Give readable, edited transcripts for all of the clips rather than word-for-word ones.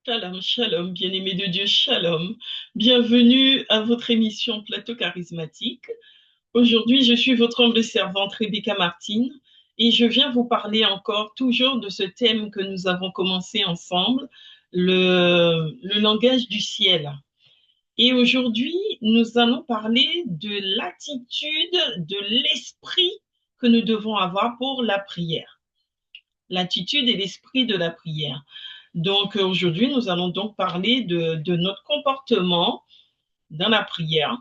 Shalom, shalom, bien-aimés de Dieu, shalom. Bienvenue à votre émission Plateau Charismatique. Aujourd'hui, je suis votre humble servante Rebecca Martine et je viens vous parler encore toujours de ce thème que nous avons commencé ensemble, le langage du ciel. Et aujourd'hui, nous allons parler de l'attitude de l'esprit que nous devons avoir pour la prière. L'attitude et l'esprit de la prière. Donc aujourd'hui, nous allons donc parler de notre comportement dans la prière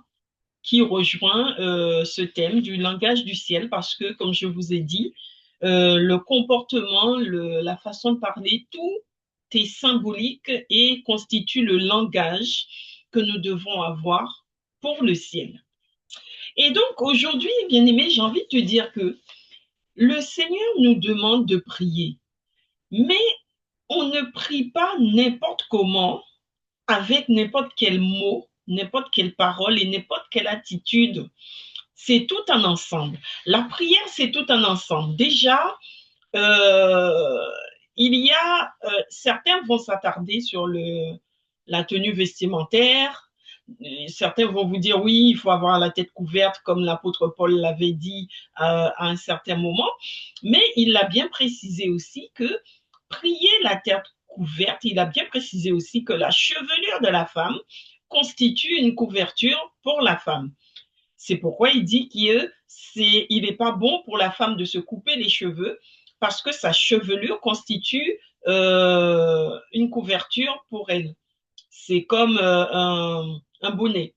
qui rejoint ce thème du langage du ciel parce que, comme je vous ai dit, le comportement, la façon de parler, tout est symbolique et constitue le langage que nous devons avoir pour le ciel. Et donc aujourd'hui, bien-aimé, j'ai envie de te dire que le Seigneur nous demande de prier, mais on ne prie pas n'importe comment, avec n'importe quel mot, n'importe quelle parole et n'importe quelle attitude. C'est tout un ensemble. La prière, c'est tout un ensemble. Déjà, euh, il y a, certains vont s'attarder sur la tenue vestimentaire. Certains vont vous dire oui, il faut avoir la tête couverte, comme l'apôtre Paul l'avait dit à un certain moment. Mais il l'a bien précisé aussi que prier la tête couverte, il a bien précisé aussi que la chevelure de la femme constitue une couverture pour la femme. C'est pourquoi il dit qu'il n'est pas bon pour la femme de se couper les cheveux parce que sa chevelure constitue une couverture pour elle. C'est comme un bonnet.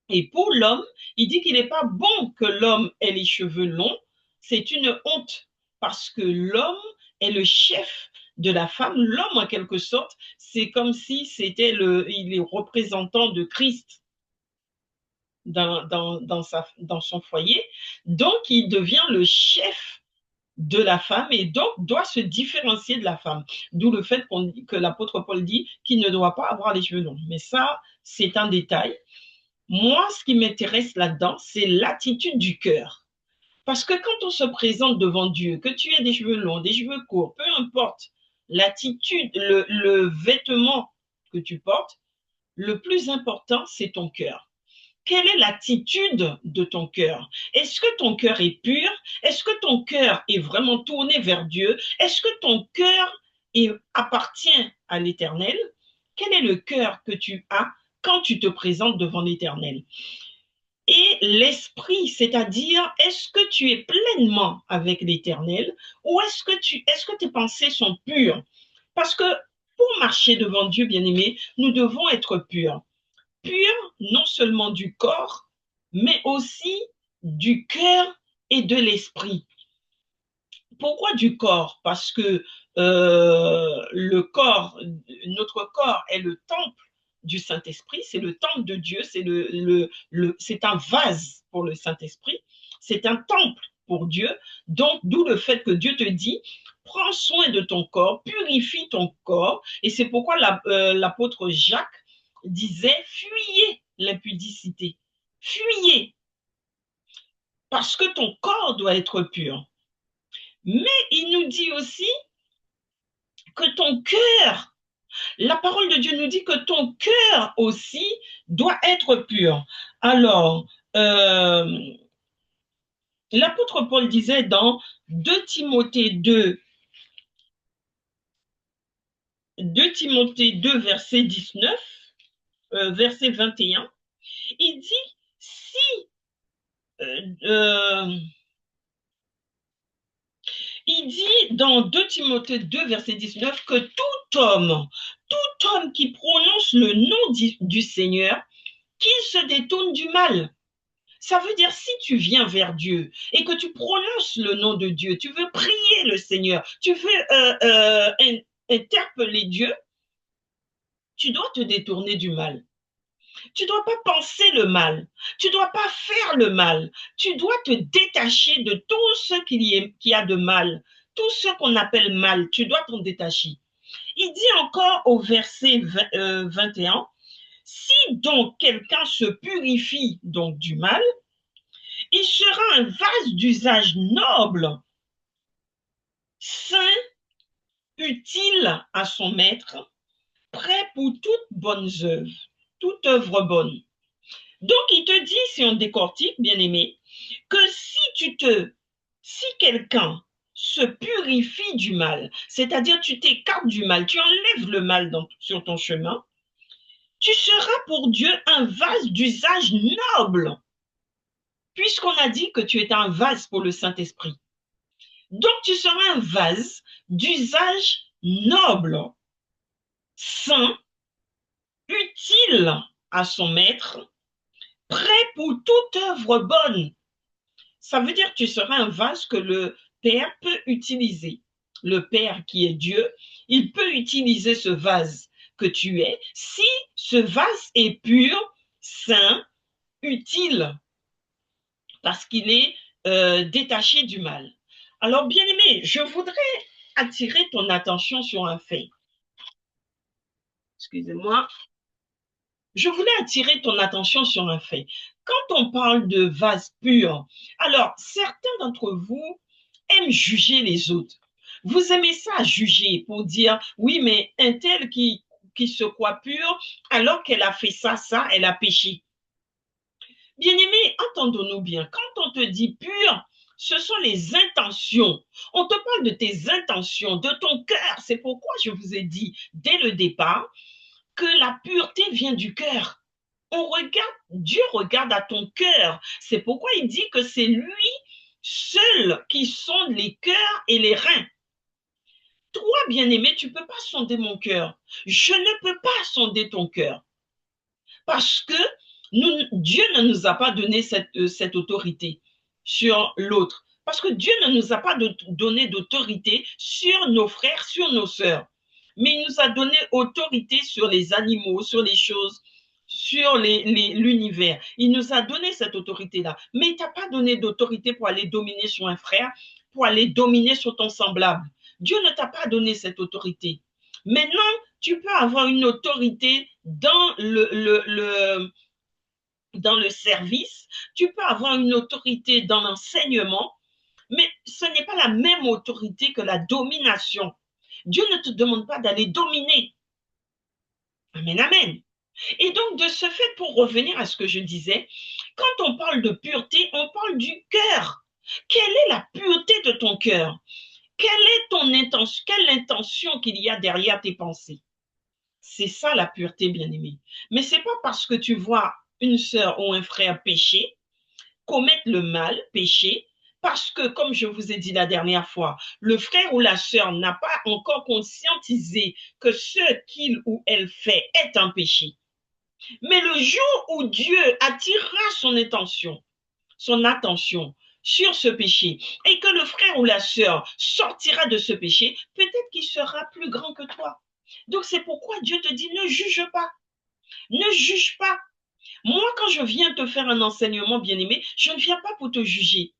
Et pour l'homme, il dit qu'il n'est pas bon que l'homme ait les cheveux longs. C'est une honte parce que l'homme est le chef de la femme. L'homme, en quelque sorte, c'est comme si il est représentant de Christ dans son foyer. Donc, il devient le chef de la femme et donc doit se différencier de la femme. D'où le fait que l'apôtre Paul dit qu'il ne doit pas avoir les cheveux longs. Mais ça, c'est un détail. Moi, ce qui m'intéresse là-dedans, c'est l'attitude du cœur. Parce que quand on se présente devant Dieu, que tu aies des cheveux longs, des cheveux courts, peu importe, l'attitude, le vêtement que tu portes, le plus important, c'est ton cœur. Quelle est l'attitude de ton cœur? Est-ce que ton cœur est pur? Est-ce que ton cœur est vraiment tourné vers Dieu? Est-ce que ton cœur appartient à l'Éternel? Quel est le cœur que tu as quand tu te présentes devant l'Éternel? Et l'esprit, c'est-à-dire, est-ce que tu es pleinement avec l'Éternel ou est-ce que tes pensées sont pures? Parce que pour marcher devant Dieu, bien-aimé, nous devons être purs. Purs non seulement du corps, mais aussi du cœur et de l'esprit. Pourquoi du corps? Parce que notre corps est le temple du Saint-Esprit, c'est le temple de Dieu, c'est un vase pour le Saint-Esprit, c'est un temple pour Dieu. Donc, d'où le fait que Dieu te dit, prends soin de ton corps, purifie ton corps. Et c'est pourquoi l'apôtre Jacques disait, fuyez l'impudicité, fuyez, parce que ton corps doit être pur. Mais il nous dit aussi que ton cœur, la parole de Dieu nous dit que ton cœur aussi doit être pur. Alors, l'apôtre Paul disait dans 2 Timothée 2, 2 Timothée 2 verset 19, verset 21, il dit, si euh, euh, il dit dans 2 Timothée 2, verset 19, que tout homme qui prononce le nom du Seigneur, qu'il se détourne du mal. Ça veut dire, si tu viens vers Dieu et que tu prononces le nom de Dieu, tu veux prier le Seigneur, tu veux interpeller Dieu, tu dois te détourner du mal. Tu ne dois pas penser le mal. Tu ne dois pas faire le mal. Tu dois te détacher de tout ce qui a de mal. Tout ce qu'on appelle mal, tu dois t'en détacher. Il dit encore au verset 21, si donc quelqu'un se purifie donc du mal, il sera un vase d'usage noble, saint, utile à son maître, pour toute bonne œuvre, toute œuvre bonne. Donc, il te dit, si on décortique, bien-aimé, que si quelqu'un se purifie du mal, c'est-à-dire tu t'écartes du mal, tu enlèves le mal sur ton chemin, tu seras pour Dieu un vase d'usage noble, puisqu'on a dit que tu es un vase pour le Saint-Esprit. Donc, tu seras un vase d'usage noble, saint, utile à son maître, prêt pour toute œuvre bonne. Ça veut dire que tu seras un vase que le Père peut utiliser. Le Père qui est Dieu, il peut utiliser ce vase que tu es si ce vase est pur, saint, utile, parce qu'il est détaché du mal. Alors, bien-aimé, je voudrais attirer ton attention sur un fait. Excusez-moi. Je voulais attirer ton attention sur un fait. Quand on parle de vase pur, alors certains d'entre vous aiment juger les autres. Vous aimez ça, juger, pour dire, oui, mais un tel qui se croit pur, alors qu'elle a fait ça, elle a péché. Bien-aimé, entendons-nous bien, quand on te dit pur, ce sont les intentions. On te parle de tes intentions, de ton cœur. C'est pourquoi je vous ai dit dès le départ que la pureté vient du cœur. Dieu regarde à ton cœur. C'est pourquoi il dit que c'est lui seul qui sonde les cœurs et les reins. Toi, bien-aimé, tu ne peux pas sonder mon cœur. Je ne peux pas sonder ton cœur. Parce que Dieu ne nous a pas donné cette autorité sur l'autre. Parce que Dieu ne nous a pas donné d'autorité sur nos frères, sur nos sœurs. Mais il nous a donné autorité sur les animaux, sur les choses, sur l'univers. Il nous a donné cette autorité-là. Mais il ne t'a pas donné d'autorité pour aller dominer sur un frère, pour aller dominer sur ton semblable. Dieu ne t'a pas donné cette autorité. Maintenant, tu peux avoir une autorité dans dans le service, tu peux avoir une autorité dans l'enseignement, mais ce n'est pas la même autorité que la domination. Dieu ne te demande pas d'aller dominer. Amen, amen. Et donc, de ce fait, pour revenir à ce que je disais, quand on parle de pureté, on parle du cœur. Quelle est la pureté de ton cœur? Quelle est ton intention? Quelle intention qu'il y a derrière tes pensées? C'est ça la pureté, bien-aimée. Mais ce n'est pas parce que tu vois une sœur ou un frère pécher, commettre le mal, pécher, parce que, comme je vous ai dit la dernière fois, le frère ou la sœur n'a pas encore conscientisé que ce qu'il ou elle fait est un péché. Mais le jour où Dieu attirera son attention sur ce péché, et que le frère ou la sœur sortira de ce péché, peut-être qu'il sera plus grand que toi. Donc c'est pourquoi Dieu te dit, ne juge pas. Ne juge pas. Moi, quand je viens te faire un enseignement, bien-aimé, je ne viens pas pour te juger.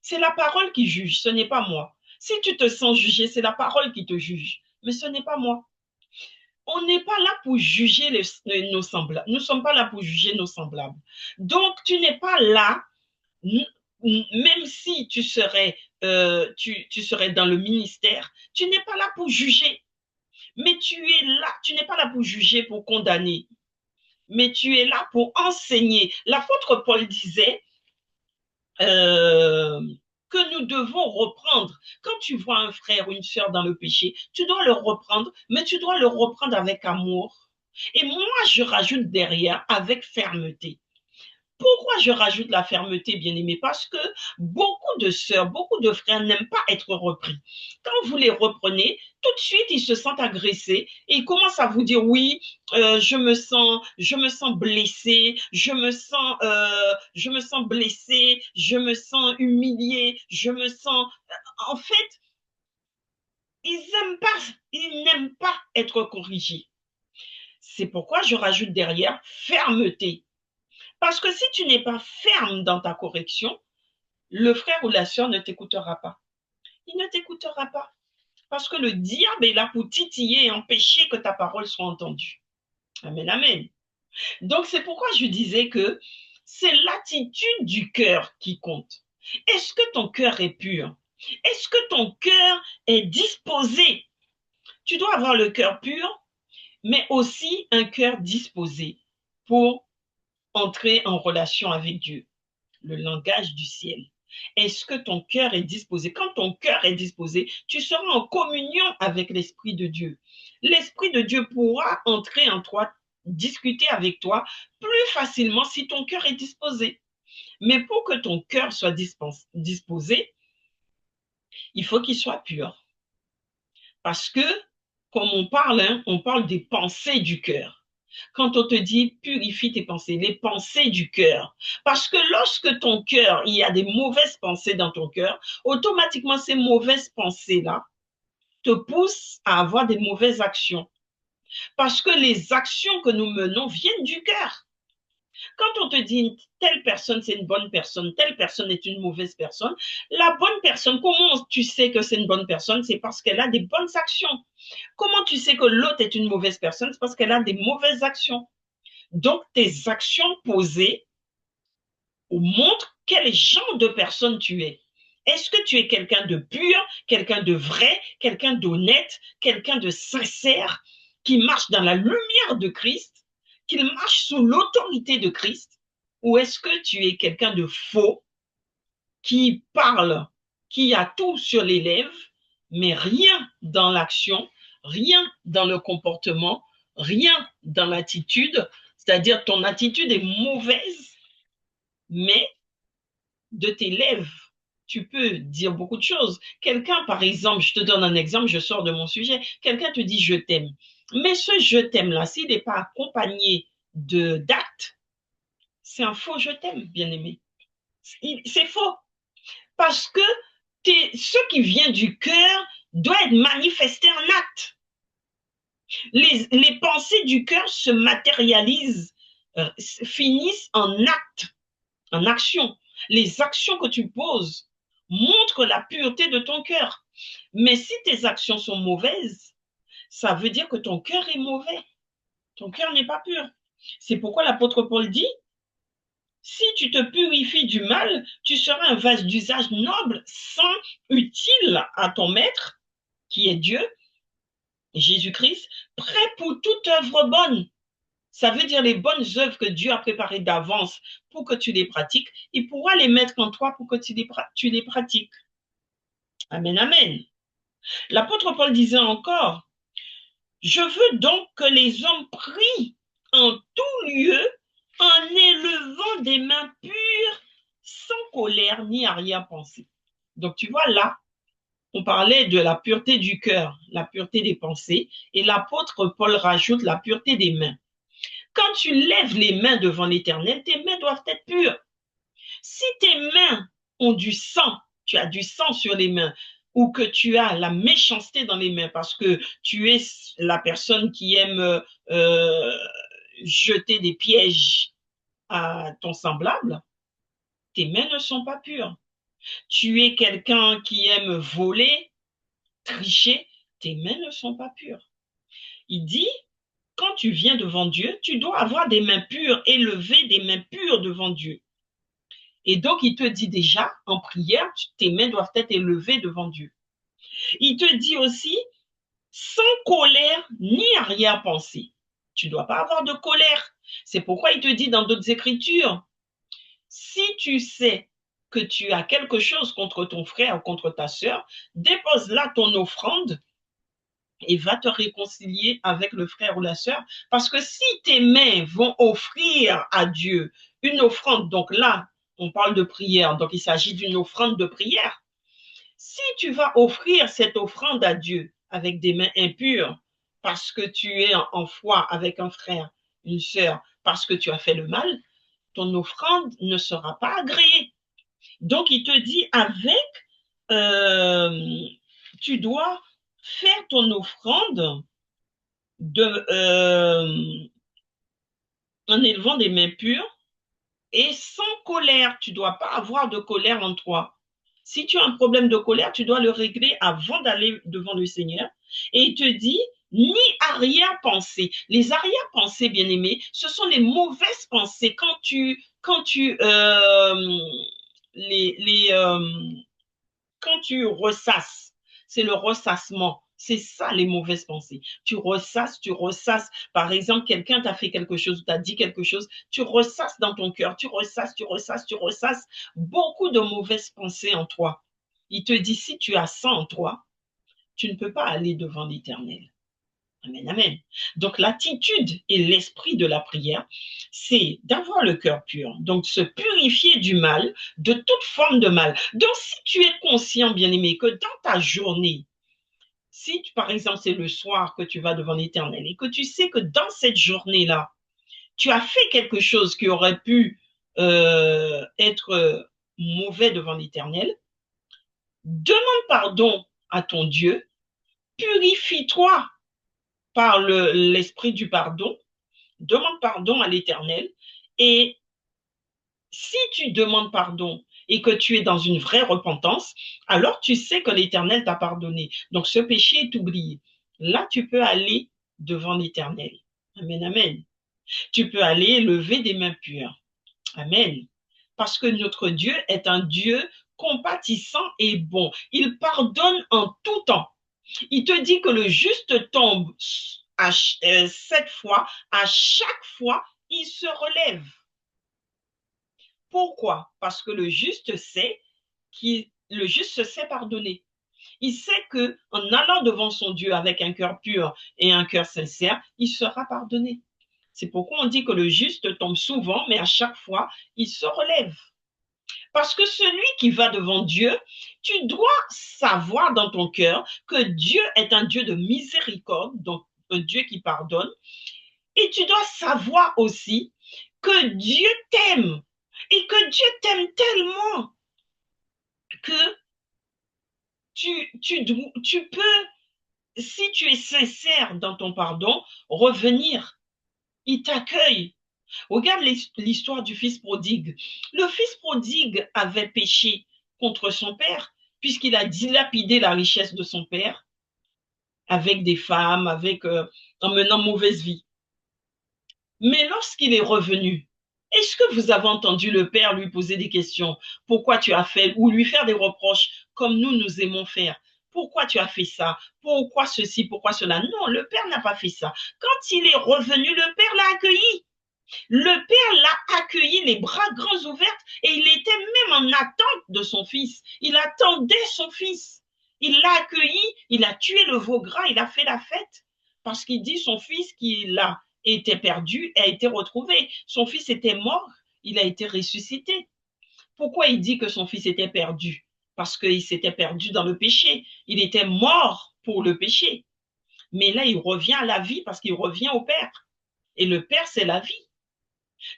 C'est la parole qui juge, ce n'est pas moi. Si tu te sens jugé, c'est la parole qui te juge, mais ce n'est pas moi. On n'est pas là pour juger nos semblables. Nous ne sommes pas là pour juger nos semblables. Donc, tu n'es pas là, même si tu serais dans le ministère, tu n'es pas là pour juger. Mais tu es là, tu n'es pas là pour juger, pour condamner. Mais tu es là pour enseigner. L'apôtre Paul disait que nous devons reprendre. Quand tu vois un frère ou une sœur dans le péché, tu dois le reprendre, mais tu dois le reprendre avec amour. Et moi, je rajoute derrière avec fermeté. Pourquoi je rajoute la fermeté, bien-aimé? Parce que beaucoup de sœurs, beaucoup de frères n'aiment pas être repris. Quand vous les reprenez, tout de suite, ils se sentent agressés et ils commencent à vous dire, oui, je me sens blessé, je me sens blessé, je me sens humilié, je me sens... En fait, ils n'aiment pas être corrigés. C'est pourquoi je rajoute derrière fermeté. Parce que si tu n'es pas ferme dans ta correction, le frère ou la sœur ne t'écoutera pas. Il ne t'écoutera pas. Parce que le diable est là pour titiller et empêcher que ta parole soit entendue. Amen, amen. Donc, c'est pourquoi je disais que c'est l'attitude du cœur qui compte. Est-ce que ton cœur est pur? Est-ce que ton cœur est disposé? Tu dois avoir le cœur pur, mais aussi un cœur disposé pour entrer en relation avec Dieu, le langage du ciel. Est-ce que ton cœur est disposé? Quand ton cœur est disposé, tu seras en communion avec l'Esprit de Dieu. L'Esprit de Dieu pourra entrer en toi, discuter avec toi plus facilement si ton cœur est disposé. Mais pour que ton cœur soit disposé, il faut qu'il soit pur. Parce que, comme on parle des pensées du cœur. Quand on te dit purifie tes pensées, les pensées du cœur. Parce que lorsque ton cœur, il y a des mauvaises pensées dans ton cœur, automatiquement ces mauvaises pensées-là te poussent à avoir des mauvaises actions. Parce que les actions que nous menons viennent du cœur. Quand on te dit telle personne c'est une bonne personne, telle personne est une mauvaise personne, la bonne personne, comment tu sais que c'est une bonne personne? C'est parce qu'elle a des bonnes actions. Comment tu sais que l'autre est une mauvaise personne? C'est parce qu'elle a des mauvaises actions. Donc, tes actions posées montrent quel genre de personne tu es. Est-ce que tu es quelqu'un de pur, quelqu'un de vrai, quelqu'un d'honnête, quelqu'un de sincère, qui marche dans la lumière de Christ, qui marche sous l'autorité de Christ? Ou est-ce que tu es quelqu'un de faux, qui parle, qui a tout sur les lèvres, mais rien dans l'action, rien dans le comportement, rien dans l'attitude, c'est-à-dire ton attitude est mauvaise, mais de tes lèvres, tu peux dire beaucoup de choses. Quelqu'un, par exemple, je te donne un exemple, je sors de mon sujet, quelqu'un te dit je t'aime. Mais ce je t'aime là, s'il n'est pas accompagné d'actes, c'est un faux je t'aime, bien aimé. C'est faux. Parce que ce qui vient du cœur doit être manifesté en acte. Les pensées du cœur se matérialisent, finissent en acte, en action. Les actions que tu poses montrent la pureté de ton cœur. Mais si tes actions sont mauvaises, ça veut dire que ton cœur est mauvais. Ton cœur n'est pas pur. C'est pourquoi l'apôtre Paul dit, si tu te purifies du mal, tu seras un vase d'usage noble, saint, utile à ton maître, qui est Dieu, Jésus-Christ, prêt pour toute œuvre bonne. Ça veut dire les bonnes œuvres que Dieu a préparées d'avance pour que tu les pratiques, il pourra les mettre en toi pour que tu les pratiques. Amen, amen. L'apôtre Paul disait encore, je veux donc que les hommes prient en tout lieu en élevant des mains pures, sans colère ni arrière-pensée. Donc tu vois là, on parlait de la pureté du cœur, la pureté des pensées, et l'apôtre Paul rajoute la pureté des mains. Quand tu lèves les mains devant l'Éternel, tes mains doivent être pures. Si tes mains ont du sang, tu as du sang sur les mains, ou que tu as la méchanceté dans les mains parce que tu es la personne qui aime jeter des pièges à ton semblable, tes mains ne sont pas pures. Tu es quelqu'un qui aime voler, tricher, tes mains ne sont pas pures. Il dit, quand tu viens devant Dieu, tu dois avoir des mains pures, élever des mains pures devant Dieu. Et donc, il te dit déjà, en prière, tes mains doivent être élevées devant Dieu. Il te dit aussi, sans colère ni arrière-pensée. Tu ne dois pas avoir de colère. C'est pourquoi il te dit dans d'autres écritures, si tu sais que tu as quelque chose contre ton frère ou contre ta sœur, dépose là ton offrande et va te réconcilier avec le frère ou la sœur. Parce que si tes mains vont offrir à Dieu une offrande, donc là, on parle de prière, donc il s'agit d'une offrande de prière. Si tu vas offrir cette offrande à Dieu avec des mains impures, parce que tu es en foi avec un frère, une sœur, parce que tu as fait le mal, ton offrande ne sera pas agréée. Donc, il te dit tu dois faire ton offrande en élevant des mains pures et sans colère. Tu ne dois pas avoir de colère en toi. Si tu as un problème de colère, tu dois le régler avant d'aller devant le Seigneur. Et il te dit, ni arrière-pensée. Les arrière-pensées, bien-aimés, ce sont les mauvaises pensées. Quand tu ressasses, c'est le ressassement. C'est ça les mauvaises pensées. Tu ressasses, tu ressasses. Par exemple, quelqu'un t'a fait quelque chose, t'a dit quelque chose, tu ressasses dans ton cœur, tu ressasses, tu ressasses, tu ressasses beaucoup de mauvaises pensées en toi. Il te dit, si tu as ça en toi, tu ne peux pas aller devant l'Éternel. Amen, amen. Donc l'attitude et l'esprit de la prière, c'est d'avoir le cœur pur, donc se purifier du mal, de toute forme de mal. Donc si tu es conscient, bien-aimé, que dans ta journée, si par exemple c'est le soir que tu vas devant l'Éternel et que tu sais que dans cette journée-là, tu as fait quelque chose qui aurait pu être mauvais devant l'Éternel, demande pardon à ton Dieu, purifie-toi par l'esprit du pardon, demande pardon à l'Éternel. Et si tu demandes pardon et que tu es dans une vraie repentance, alors tu sais que l'Éternel t'a pardonné. Donc ce péché est oublié. Là, tu peux aller devant l'Éternel. Amen, amen. Tu peux aller lever des mains pures. Amen. Parce que notre Dieu est un Dieu compatissant et bon. Il pardonne en tout temps. Il te dit que le juste tombe 7 fois, à chaque fois, il se relève. Pourquoi? Parce que le juste se sait pardonner. Il sait que en allant devant son Dieu avec un cœur pur et un cœur sincère, il sera pardonné. C'est pourquoi on dit que le juste tombe souvent, mais à chaque fois, il se relève. Parce que celui qui va devant Dieu, tu dois savoir dans ton cœur que Dieu est un Dieu de miséricorde, donc un Dieu qui pardonne. Et tu dois savoir aussi que Dieu t'aime et que Dieu t'aime tellement que tu peux, si tu es sincère dans ton pardon, revenir. Il t'accueille. Regarde l'histoire du fils prodigue. Le fils prodigue avait péché contre son père, puisqu'il a dilapidé la richesse de son père avec des femmes, en menant mauvaise vie. Mais lorsqu'il est revenu, est-ce que vous avez entendu le père lui poser des questions? Pourquoi tu as fait? Ou lui faire des reproches comme nous aimons faire? Pourquoi tu as fait ça? Pourquoi ceci? Pourquoi cela? Non, le père n'a pas fait ça. Quand il est revenu, le père l'a accueilli. Le père l'a accueilli les bras grands ouverts et il était même en attente de son fils. Il attendait son fils. Il l'a accueilli, il a tué le veau gras, il a fait la fête parce qu'il dit son fils qui l'a été perdu a été retrouvé. Son fils était mort, il a été ressuscité. Pourquoi il dit que son fils était perdu? Parce qu'il s'était perdu dans le péché. Il était mort pour le péché. Mais là, il revient à la vie parce qu'il revient au Père. Et le Père, c'est la vie.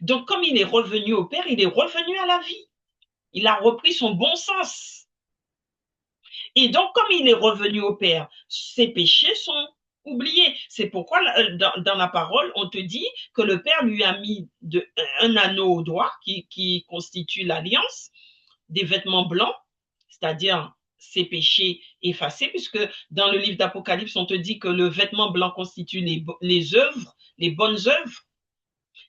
Donc, comme il est revenu au Père, il est revenu à la vie. Il a repris son bon sens. Et donc, comme il est revenu au Père, ses péchés sont oubliés. C'est pourquoi dans la parole, on te dit que le Père lui a mis un anneau au doigt qui constitue l'alliance, des vêtements blancs, c'est-à-dire ses péchés effacés, puisque dans le livre d'Apocalypse, on te dit que le vêtement blanc constitue les œuvres, les bonnes œuvres.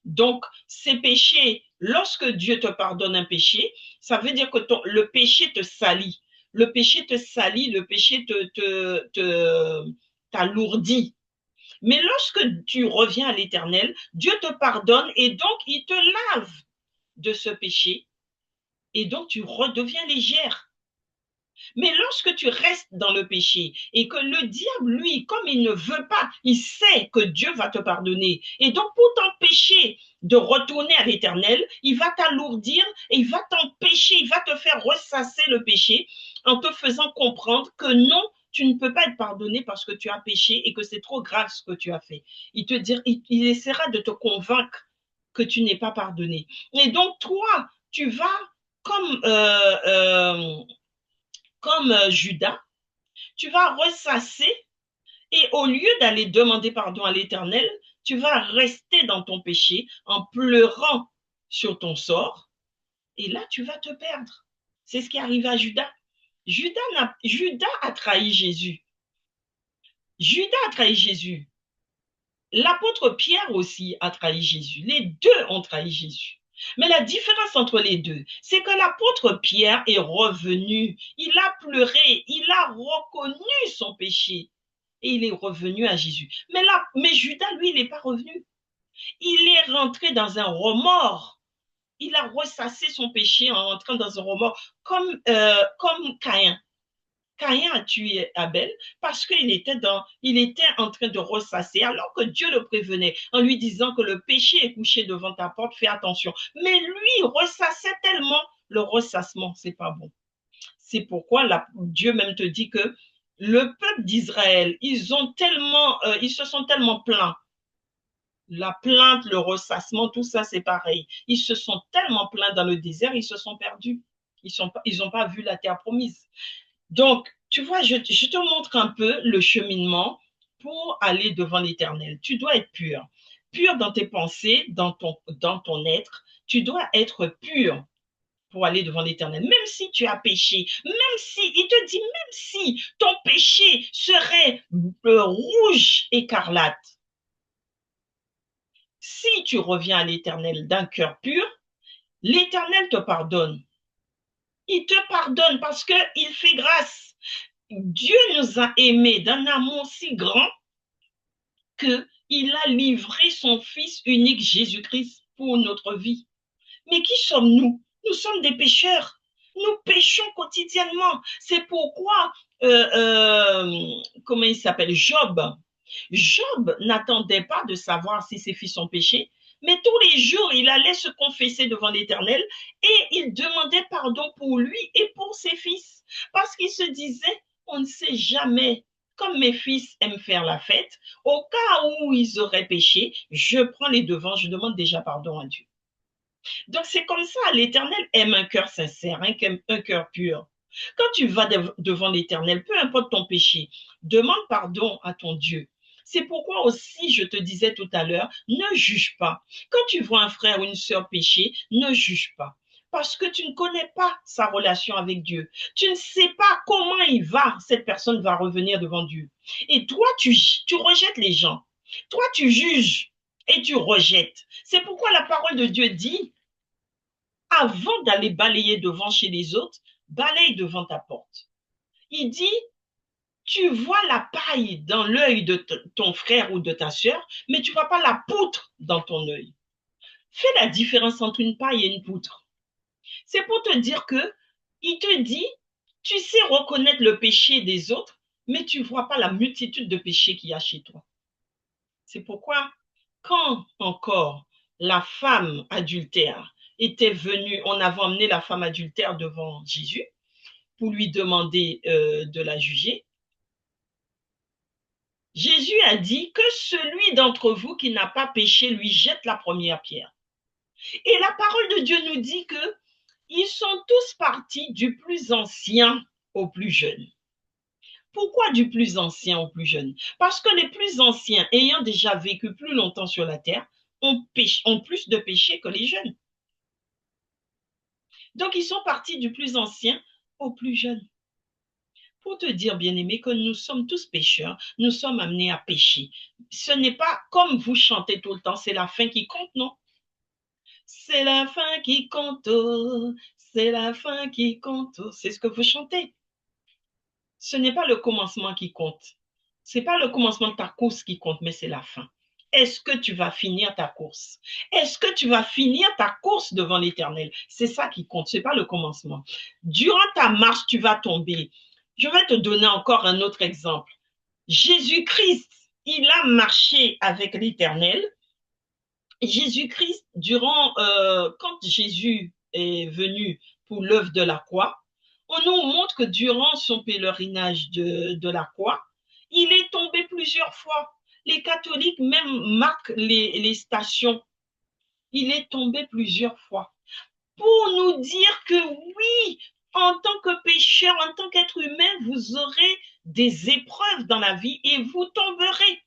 Donc, ces péchés, lorsque Dieu te pardonne un péché, ça veut dire que le péché te salit. Le péché te salit, le péché t'alourdit. Mais lorsque tu reviens à l'Éternel, Dieu te pardonne et donc il te lave de ce péché et donc tu redeviens légère. Mais lorsque tu restes dans le péché et que le diable, lui, comme il ne veut pas, il sait que Dieu va te pardonner. Et donc, pour t'empêcher de retourner à l'Éternel, il va t'alourdir et il va t'empêcher, il va te faire ressasser le péché en te faisant comprendre que non, tu ne peux pas être pardonné parce que tu as péché et que c'est trop grave ce que tu as fait. Il essaiera de te convaincre que tu n'es pas pardonné. Et donc, toi, tu vas comme Judas, tu vas ressasser et au lieu d'aller demander pardon à l'Éternel, tu vas rester dans ton péché en pleurant sur ton sort et là, tu vas te perdre. C'est ce qui est arrivé à Judas. Judas a trahi Jésus. Judas a trahi Jésus. L'apôtre Pierre aussi a trahi Jésus. Les deux ont trahi Jésus. Mais la différence entre les deux, c'est que l'apôtre Pierre est revenu, il a pleuré, il a reconnu son péché. et il est revenu à Jésus. Mais là, mais Judas, lui, il n'est pas revenu. Il est rentré dans un remords. Il a ressassé son péché en rentrant dans un remords, comme Caïn. Caïn a tué Abel parce qu'il il était en train de ressasser alors que Dieu le prévenait en lui disant que le péché est couché devant ta porte, fais attention. Mais lui ressassait tellement, le ressassement, c'est pas bon. C'est pourquoi Dieu même te dit que le peuple d'Israël, ils se sont tellement plaints. La plainte, le ressassement, tout ça, c'est pareil. Ils se sont tellement plaints dans le désert, ils se sont perdus. Ils n'ont pas vu la terre promise. Donc, tu vois, je te montre un peu le cheminement pour aller devant l'Éternel. Tu dois être pur. Pur dans tes pensées, dans ton être. Tu dois être pur pour aller devant l'Éternel. Même si tu as péché, même si, il te dit, même si ton péché serait rouge écarlate, si tu reviens à l'Éternel d'un cœur pur, l'Éternel te pardonne. Il te pardonne parce qu'il fait grâce. Dieu nous a aimés d'un amour si grand qu'il a livré son Fils unique Jésus-Christ pour notre vie. Mais qui sommes-nous? Nous sommes des pécheurs. Nous péchons quotidiennement. C'est pourquoi, comment il s'appelle? Job. Job n'attendait pas de savoir si ses fils ont péché, mais tous les jours, il allait se confesser devant l'Éternel et il demandait pardon pour lui et pour ses fils. Parce qu'il se disait, on ne sait jamais, comme mes fils aiment faire la fête, au cas où ils auraient péché, je prends les devants, je demande déjà pardon à Dieu. Donc c'est comme ça, l'Éternel aime un cœur sincère, un cœur pur. Quand tu vas devant l'Éternel, peu importe ton péché, demande pardon à ton Dieu. C'est pourquoi aussi, je te disais tout à l'heure, ne juge pas. Quand tu vois un frère ou une sœur pécher, ne juge pas. Parce que tu ne connais pas sa relation avec Dieu. Tu ne sais pas comment cette personne va revenir devant Dieu. Et toi, tu rejettes les gens. Toi, tu juges et tu rejettes. C'est pourquoi la parole de Dieu dit, avant d'aller balayer devant chez les autres, balaye devant ta porte. Il dit, tu vois la paille dans l'œil de ton frère ou de ta sœur, mais tu ne vois pas la poutre dans ton œil. Fais la différence entre une paille et une poutre. C'est pour te dire que il te dit, tu sais reconnaître le péché des autres, mais tu ne vois pas la multitude de péchés qu'il y a chez toi. C'est pourquoi, quand encore la femme adultère était venue, on avait emmené la femme adultère devant Jésus pour lui demander de la juger, Jésus a dit que celui d'entre vous qui n'a pas péché lui jette la première pierre. Et la parole de Dieu nous dit que ils sont tous partis du plus ancien au plus jeune. Pourquoi du plus ancien au plus jeune? Parce que les plus anciens, ayant déjà vécu plus longtemps sur la terre, ont plus de péchés que les jeunes. Donc, ils sont partis du plus ancien au plus jeune. Pour te dire, bien-aimé, que nous sommes tous pécheurs, nous sommes amenés à pécher. Ce n'est pas comme vous chantez tout le temps, c'est la fin qui compte, non? C'est la fin qui compte, oh, c'est la fin qui compte, oh. C'est ce que vous chantez. Ce n'est pas le commencement qui compte. Ce n'est pas le commencement de ta course qui compte, mais c'est la fin. Est-ce que tu vas finir ta course? Est-ce que tu vas finir ta course devant l'Éternel? C'est ça qui compte, ce n'est pas le commencement. Durant ta marche, tu vas tomber. Je vais te donner encore un autre exemple. Jésus-Christ, il a marché avec l'Éternel. Jésus-Christ, quand Jésus est venu pour l'œuvre de la croix, on nous montre que durant son pèlerinage de la croix, il est tombé plusieurs fois. Les catholiques même marquent les stations. Il est tombé plusieurs fois. Pour nous dire que oui, en tant que pécheur, en tant qu'être humain, vous aurez des épreuves dans la vie et vous tomberez.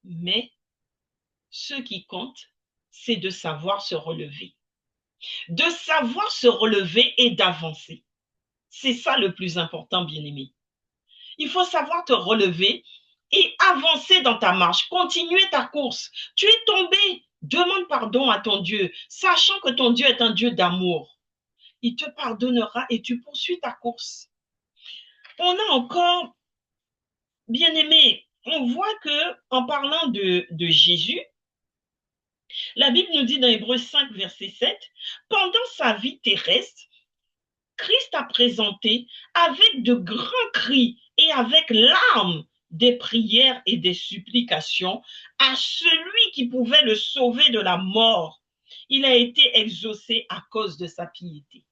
Mais ce qui compte, c'est de savoir se relever. De savoir se relever et d'avancer. C'est ça le plus important, bien-aimé. Il faut savoir te relever et avancer dans ta marche, continuer ta course. Tu es tombé, demande pardon à ton Dieu, sachant que ton Dieu est un Dieu d'amour. Il te pardonnera et tu poursuis ta course. On a encore bien-aimés, on voit que en parlant de Jésus, la Bible nous dit dans Hébreux 5, verset 7, pendant sa vie terrestre, Christ a présenté avec de grands cris et avec larmes des prières et des supplications à celui qui pouvait le sauver de la mort. Il a été exaucé à cause de sa piété.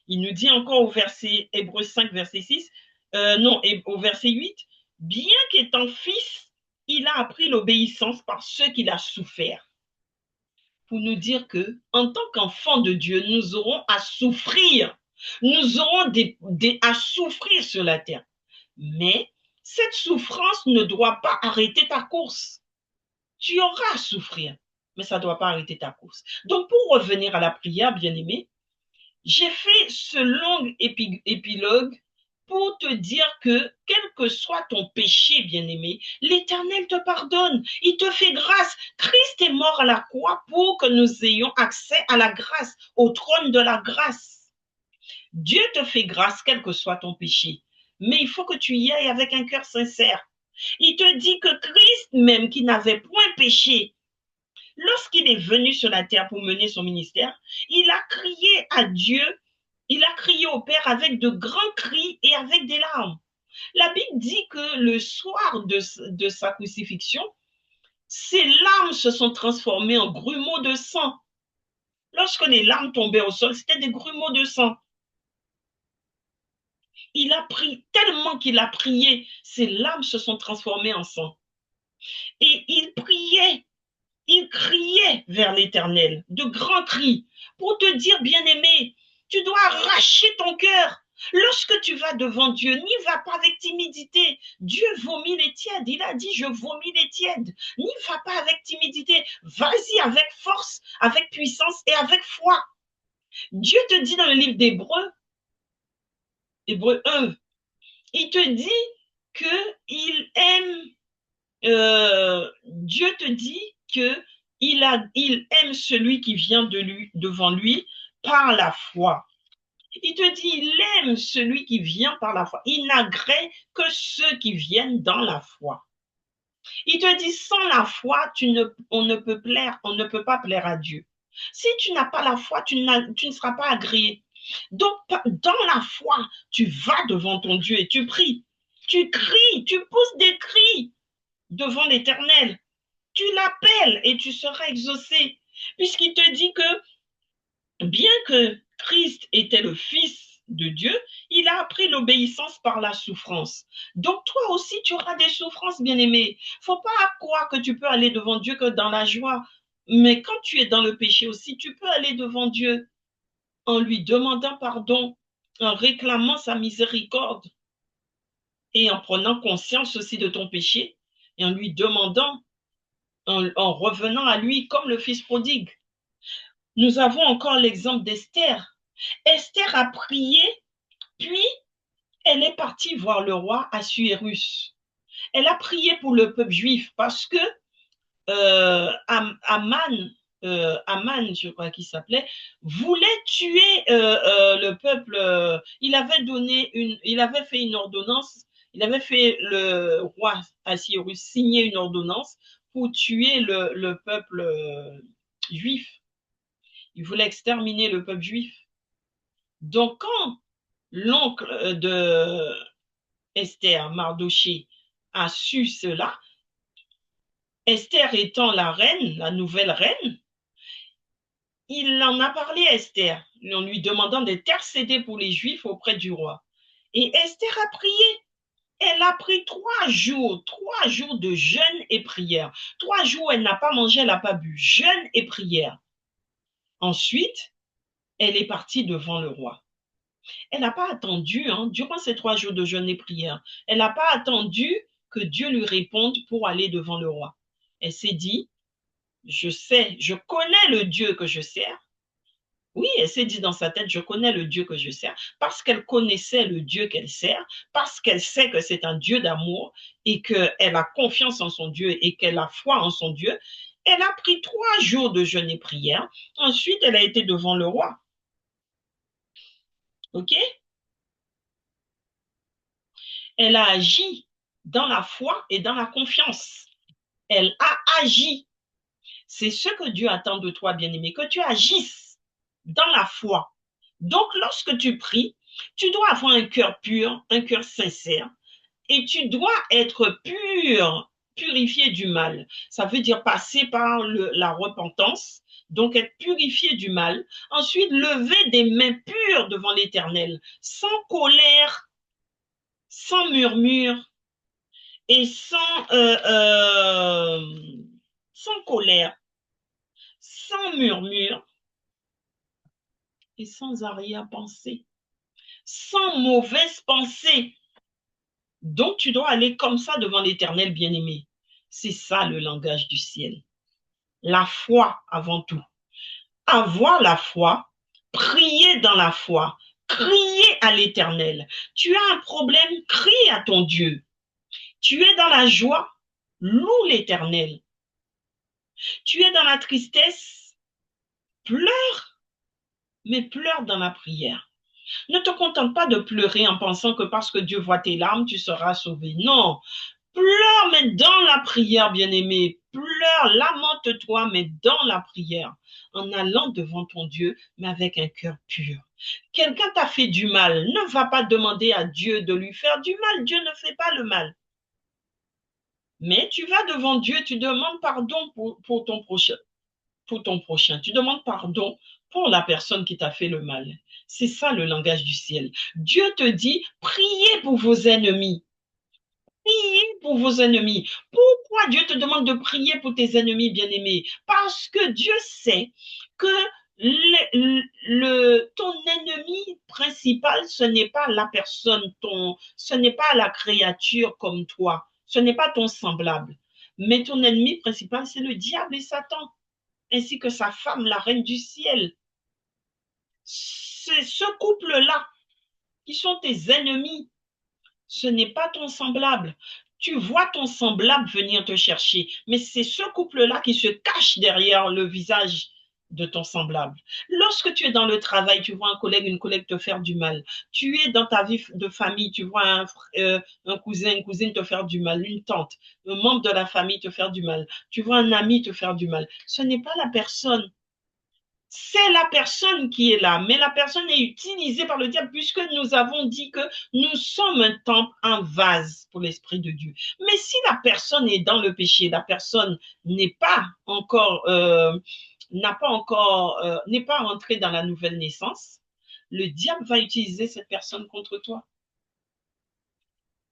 Il nous dit encore au verset Hébreux 5, verset 6, non, au verset 8, bien qu'étant fils, il a appris l'obéissance par ce qu'il a souffert. Pour nous dire que, en tant qu'enfants de Dieu, nous aurons à souffrir. Nous aurons à souffrir sur la terre. Mais cette souffrance ne doit pas arrêter ta course. Tu auras à souffrir, mais ça ne doit pas arrêter ta course. Donc, pour revenir à la prière, bien-aimé, j'ai fait ce long épilogue pour te dire que, quel que soit ton péché, bien-aimé, l'Éternel te pardonne, il te fait grâce. Christ est mort à la croix pour que nous ayons accès à la grâce, au trône de la grâce. Dieu te fait grâce, quel que soit ton péché, mais il faut que tu y ailles avec un cœur sincère. Il te dit que Christ même, qui n'avait point péché, lorsqu'il est venu sur la terre pour mener son ministère, il a crié à Dieu, il a crié au Père avec de grands cris et avec des larmes. La Bible dit que le soir de sa crucifixion, ses larmes se sont transformées en grumeaux de sang. Lorsque les larmes tombaient au sol, c'était des grumeaux de sang. Il a prié, tellement qu'il a prié, ses larmes se sont transformées en sang. Et il priait, il criait vers l'Éternel, de grands cris, pour te dire, bien-aimé, tu dois arracher ton cœur. Lorsque tu vas devant Dieu, n'y va pas avec timidité. Dieu vomit les tièdes. Il a dit, je vomis les tièdes. N'y va pas avec timidité. Vas-y avec force, avec puissance et avec foi. Dieu te dit dans le livre d'Hébreux, Hébreux 1, il te dit qu'il aime, Dieu te dit que il aime celui qui vient devant lui par la foi. Il te dit, il aime celui qui vient par la foi. Il n'agrée que ceux qui viennent dans la foi. Il te dit, sans la foi, on ne peut pas plaire à Dieu. Si tu n'as pas la foi, tu ne seras pas agréé. Donc, dans la foi, tu vas devant ton Dieu et tu pries. Tu cries, tu pousses des cris devant l'Éternel. Tu l'appelles et tu seras exaucé. Puisqu'il te dit que, bien que Christ était le Fils de Dieu, il a appris l'obéissance par la souffrance. Donc toi aussi, tu auras des souffrances, bien-aimé. Faut pas croire que tu peux aller devant Dieu que dans la joie. Mais quand tu es dans le péché aussi, tu peux aller devant Dieu en lui demandant pardon, en réclamant sa miséricorde et en prenant conscience aussi de ton péché et en lui demandant, en revenant à lui comme le fils prodigue. Nous avons encore l'exemple d'Esther. Esther a prié, puis elle est partie voir le roi Assuérus. Elle a prié pour le peuple juif parce que Aman, je crois qu'il s'appelait, voulait tuer le peuple. Il avait fait une ordonnance, il avait fait le roi Assuérus signer une ordonnance pour tuer le peuple juif. Il voulait exterminer le peuple juif. Donc, quand l'oncle de Esther, Mardoché, a su cela, Esther étant la reine, la nouvelle reine, il en a parlé à Esther, en lui demandant d'intercéder pour les Juifs auprès du roi. Et Esther a prié. Elle a pris 3 jours de jeûne et prière. 3 jours, elle n'a pas mangé, elle n'a pas bu. Jeûne et prière. Ensuite, elle est partie devant le roi. Elle n'a pas attendu, durant ces 3 jours de jeûne et prière, elle n'a pas attendu que Dieu lui réponde pour aller devant le roi. Elle s'est dit, je connais le Dieu que je sers. Oui, elle s'est dit dans sa tête, je connais le Dieu que je sers, parce qu'elle connaissait le Dieu qu'elle sert, parce qu'elle sait que c'est un Dieu d'amour et qu'elle a confiance en son Dieu et qu'elle a foi en son Dieu. Elle a pris 3 jours de jeûne et prière. Ensuite, elle a été devant le roi. OK? Elle a agi dans la foi et dans la confiance. Elle a agi. C'est ce que Dieu attend de toi, bien-aimé, que tu agisses dans la foi. Donc, lorsque tu pries, tu dois avoir un cœur pur, un cœur sincère, et tu dois être pur, purifié du mal. Ça veut dire passer par la repentance, donc être purifié du mal. Ensuite, lever des mains pures devant l'Éternel, sans colère, sans murmure et sans colère, sans murmure et sans arrière-pensée, sans mauvaise pensée. Donc, tu dois aller comme ça devant l'Éternel bien-aimé. C'est ça le langage du ciel. La foi avant tout. Avoir la foi, prier dans la foi, crier à l'Éternel. Tu as un problème, crie à ton Dieu. Tu es dans la joie, loue l'Éternel. Tu es dans la tristesse, pleure, mais pleure dans la prière. Ne te contente pas de pleurer en pensant que parce que Dieu voit tes larmes, tu seras sauvé. Non, pleure, mais dans la prière, bien-aimé. Pleure, lamente-toi, mais dans la prière, en allant devant ton Dieu, mais avec un cœur pur. Quelqu'un t'a fait du mal, ne va pas demander à Dieu de lui faire du mal. Dieu ne fait pas le mal. Mais tu vas devant Dieu, tu demandes pardon pour ton prochain. Pour ton prochain. Tu demandes pardon pour la personne qui t'a fait le mal. C'est ça le langage du ciel. Dieu te dit, priez pour vos ennemis. Priez pour vos ennemis. Pourquoi Dieu te demande de prier pour tes ennemis, bien-aimés? Parce que Dieu sait que ton ennemi principal, ce n'est pas la personne, ce n'est pas la créature comme toi, ce n'est pas ton semblable. Mais ton ennemi principal, c'est le diable et Satan, ainsi que sa femme, la reine du ciel. C'est ce couple-là qui sont tes ennemis. Ce n'est pas ton semblable. Tu vois ton semblable venir te chercher, mais c'est ce couple-là qui se cache derrière le visage de ton semblable. Lorsque tu es dans le travail, tu vois un collègue, une collègue te faire du mal. Tu es dans ta vie de famille, tu vois un cousin, une cousine te faire du mal, une tante, un membre de la famille te faire du mal. Tu vois un ami te faire du mal. Ce n'est pas la personne. C'est la personne qui est là, mais la personne est utilisée par le diable puisque nous avons dit que nous sommes un temple, un vase pour l'Esprit de Dieu. Mais si la personne est dans le péché, la personne n'est pas encore, n'est pas entrée dans la nouvelle naissance, le diable va utiliser cette personne contre toi.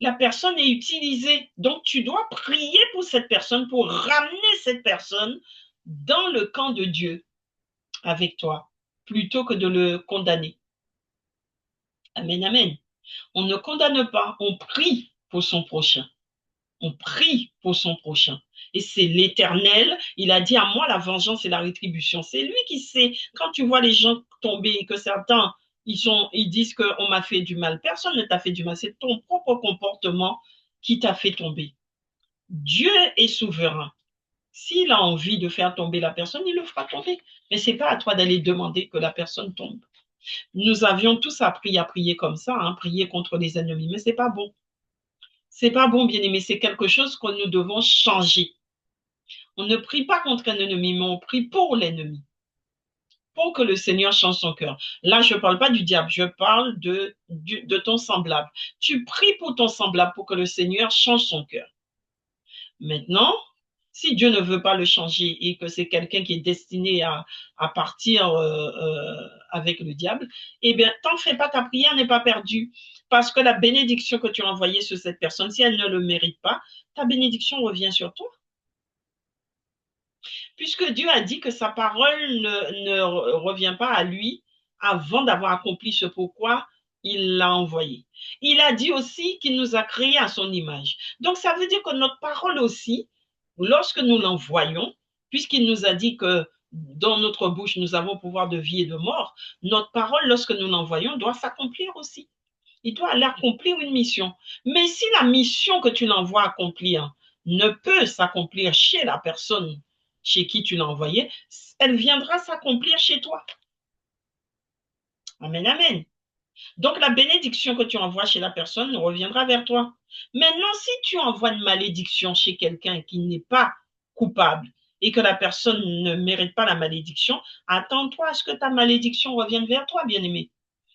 La personne est utilisée, donc tu dois prier pour cette personne, pour ramener cette personne dans le camp de Dieu avec toi, plutôt que de le condamner. Amen, amen. On ne condamne pas, on prie pour son prochain. On prie pour son prochain. Et c'est l'Éternel, il a dit à moi la vengeance et la rétribution. C'est lui qui sait, quand tu vois les gens tomber et que certains, ils disent qu'on m'a fait du mal. Personne ne t'a fait du mal, c'est ton propre comportement qui t'a fait tomber. Dieu est souverain. S'il a envie de faire tomber la personne, il le fera tomber. Mais ce n'est pas à toi d'aller demander que la personne tombe. Nous avions tous appris à prier comme ça, hein, prier contre les ennemis, mais ce n'est pas bon. Ce n'est pas bon, bien-aimé, c'est quelque chose que nous devons changer. On ne prie pas contre un ennemi, mais on prie pour l'ennemi, pour que le Seigneur change son cœur. Là, je ne parle pas du diable, je parle de ton semblable. Tu pries pour ton semblable pour que le Seigneur change son cœur. Maintenant, si Dieu ne veut pas le changer et que c'est quelqu'un qui est destiné à partir avec le diable, eh bien, t'en fais pas, ta prière n'est pas perdue. Parce que la bénédiction que tu as envoyée sur cette personne, si elle ne le mérite pas, ta bénédiction revient sur toi. Puisque Dieu a dit que sa parole ne revient pas à lui avant d'avoir accompli ce pourquoi il l'a envoyé. Il a dit aussi qu'il nous a créés à son image. Donc, ça veut dire que notre parole aussi, lorsque nous l'envoyons, puisqu'il nous a dit que dans notre bouche, nous avons pouvoir de vie et de mort, notre parole, lorsque nous l'envoyons, doit s'accomplir aussi. Il doit aller accomplir une mission. Mais si la mission que tu l'envoies accomplir ne peut s'accomplir chez la personne chez qui tu l'as envoyée, elle viendra s'accomplir chez toi. Amen, amen. Donc, la bénédiction que tu envoies chez la personne reviendra vers toi. Maintenant, si tu envoies une malédiction chez quelqu'un qui n'est pas coupable et que la personne ne mérite pas la malédiction, attends-toi à ce que ta malédiction revienne vers toi, bien-aimé.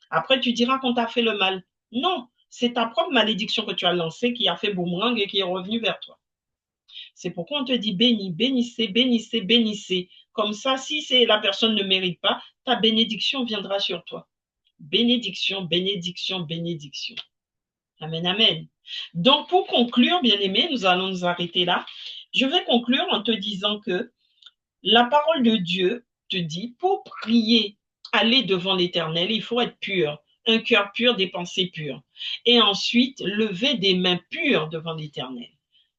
Après, tu diras qu'on t'a fait le mal. Non, c'est ta propre malédiction que tu as lancée qui a fait boomerang et qui est revenue vers toi. C'est pourquoi on te dit bénis, bénissez, bénissez, bénissez. Comme ça, si la personne ne mérite pas, ta bénédiction viendra sur toi. Bénédiction, bénédiction, bénédiction. Amen, amen. Donc, pour conclure, bien-aimé, nous allons nous arrêter là. Je vais conclure en te disant que la parole de Dieu te dit, pour prier, aller devant l'Éternel, il faut être pur, un cœur pur, des pensées pures. Et ensuite, lever des mains pures devant l'Éternel.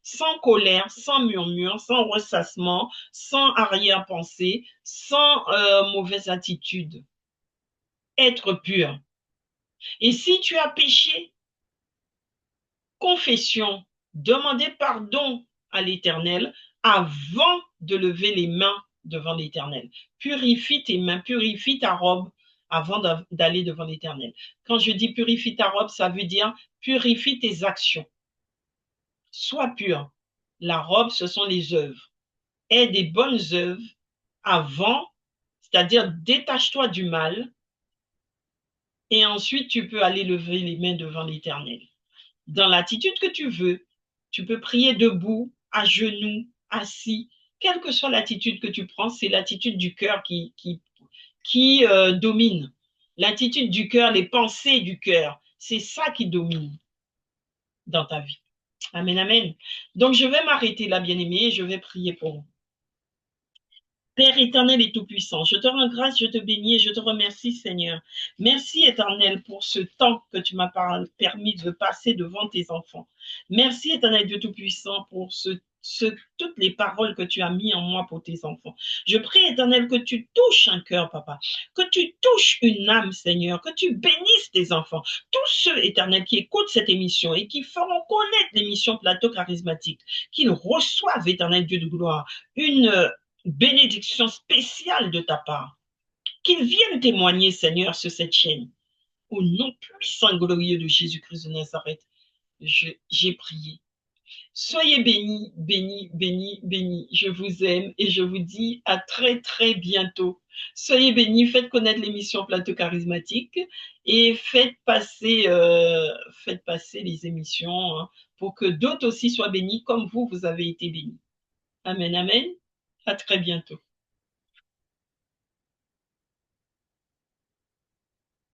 Sans colère, sans murmure, sans ressassement, sans arrière-pensée, sans mauvaise attitude. Être pur. Et si tu as péché, confession, demander pardon à l'Éternel avant de lever les mains devant l'Éternel. Purifie tes mains, purifie ta robe avant d'aller devant l'Éternel. Quand je dis purifie ta robe, ça veut dire purifie tes actions. Sois pur. La robe, ce sont les œuvres. Aie des bonnes œuvres avant, c'est-à-dire détache-toi du mal et ensuite tu peux aller lever les mains devant l'Éternel. Dans l'attitude que tu veux, tu peux prier debout, à genoux, assis, quelle que soit l'attitude que tu prends, c'est l'attitude du cœur qui domine. L'attitude du cœur, les pensées du cœur, c'est ça qui domine dans ta vie. Amen, amen. Donc, je vais m'arrêter là, bien-aimé, et je vais prier pour vous. Père éternel et tout-puissant, je te rends grâce, je te bénis et je te remercie, Seigneur. Merci, éternel, pour ce temps que tu m'as permis de passer devant tes enfants. Merci, éternel Dieu tout-puissant, pour toutes les paroles que tu as mis en moi pour tes enfants. Je prie, éternel, que tu touches un cœur, papa, que tu touches une âme, Seigneur, que tu bénisses tes enfants. Tous ceux, éternel, qui écoutent cette émission et qui feront connaître l'émission Plateau Charismatique, qu'ils reçoivent, éternel Dieu de gloire, une bénédiction spéciale de ta part. Qu'ils viennent témoigner, Seigneur, sur cette chaîne. Au nom puissant et glorieux de Jésus-Christ de Nazareth, j'ai prié. Soyez bénis, bénis, bénis, bénis. Je vous aime et je vous dis à très, très bientôt. Soyez bénis, faites connaître l'émission Plateau Charismatique et faites passer les émissions hein, pour que d'autres aussi soient bénis comme vous avez été bénis. Amen, amen. À très bientôt.